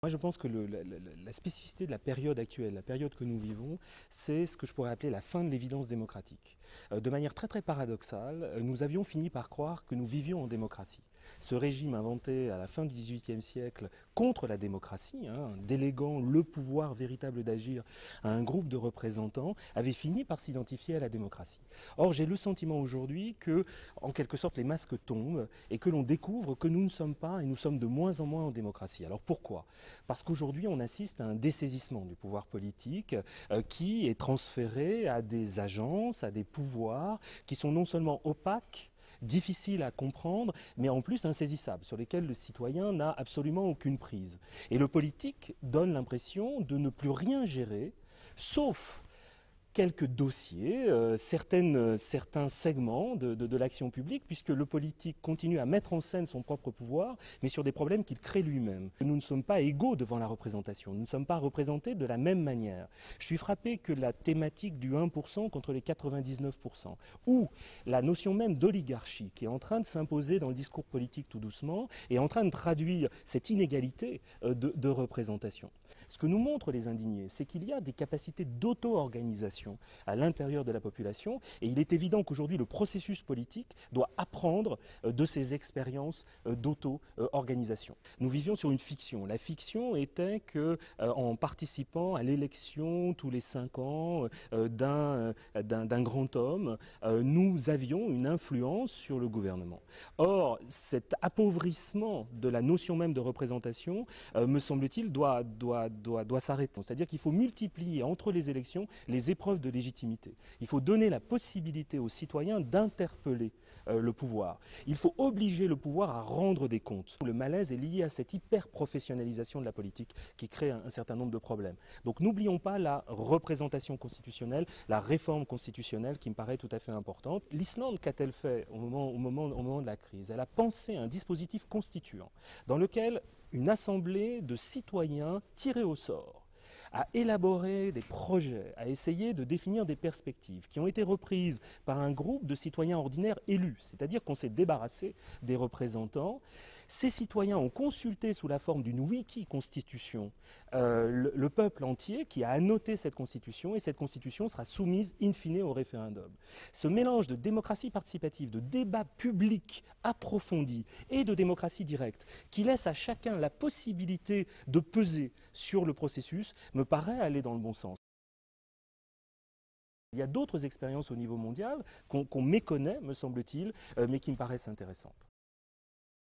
Moi, je pense que la spécificité de la période actuelle, la période que nous vivons, c'est ce que je pourrais appeler la fin de l'évidence démocratique. De manière très paradoxale, nous avions fini par croire que nous vivions en démocratie. Ce régime inventé à la fin du XVIIIe siècle contre la démocratie, déléguant le pouvoir véritable d'agir à un groupe de représentants, avait fini par s'identifier à la démocratie. Or, j'ai le sentiment aujourd'hui que, en quelque sorte, les masques tombent et que l'on découvre que nous ne sommes pas et nous sommes de moins en moins en démocratie. Alors pourquoi ? Parce qu'aujourd'hui, on assiste à un dessaisissement du pouvoir politique qui est transféré à des agences, à des pouvoirs qui sont non seulement opaques, difficiles à comprendre, mais en plus insaisissables, sur lesquels le citoyen n'a absolument aucune prise. Et le politique donne l'impression de ne plus rien gérer, sauf quelques dossiers, certains segments de l'action publique, puisque le politique continue à mettre en scène son propre pouvoir, mais sur des problèmes qu'il crée lui-même. Nous ne sommes pas égaux devant la représentation, nous ne sommes pas représentés de la même manière. Je suis frappé que la thématique du 1% contre les 99%, ou la notion même d'oligarchie, qui est en train de s'imposer dans le discours politique tout doucement, est en train de traduire cette inégalité de représentation. Ce que nous montrent les indignés, c'est qu'il y a des capacités d'auto-organisation à l'intérieur de la population, et il est évident qu'aujourd'hui le processus politique doit apprendre de ces expériences d'auto-organisation. Nous vivions sur une fiction. La fiction était que, en participant à l'élection tous les 5 ans d'un grand homme, nous avions une influence sur le gouvernement. Or, cet appauvrissement de la notion même de représentation, me semble-t-il, doit s'arrêter. C'est-à-dire qu'il faut multiplier entre les élections les épreuves de légitimité. Il faut donner la possibilité aux citoyens d'interpeller le pouvoir. Il faut obliger le pouvoir à rendre des comptes. Le malaise est lié à cette hyper-professionnalisation de la politique qui crée un certain nombre de problèmes. Donc n'oublions pas la représentation constitutionnelle, la réforme constitutionnelle qui me paraît tout à fait importante. L'Islande, qu'a-t-elle fait au moment de la crise? Elle a pensé un dispositif constituant dans lequel une assemblée de citoyens tirés au sort à élaborer des projets, à essayer de définir des perspectives qui ont été reprises par un groupe de citoyens ordinaires élus, c'est-à-dire qu'on s'est débarrassé des représentants. Ces citoyens ont consulté sous la forme d'une wiki-constitution le peuple entier qui a annoté cette constitution, et cette constitution sera soumise in fine au référendum. Ce mélange de démocratie participative, de débat public approfondi et de démocratie directe qui laisse à chacun la possibilité de peser sur le processus me paraît aller dans le bon sens. Il y a d'autres expériences au niveau mondial qu'on méconnaît, me semble-t-il, mais qui me paraissent intéressantes.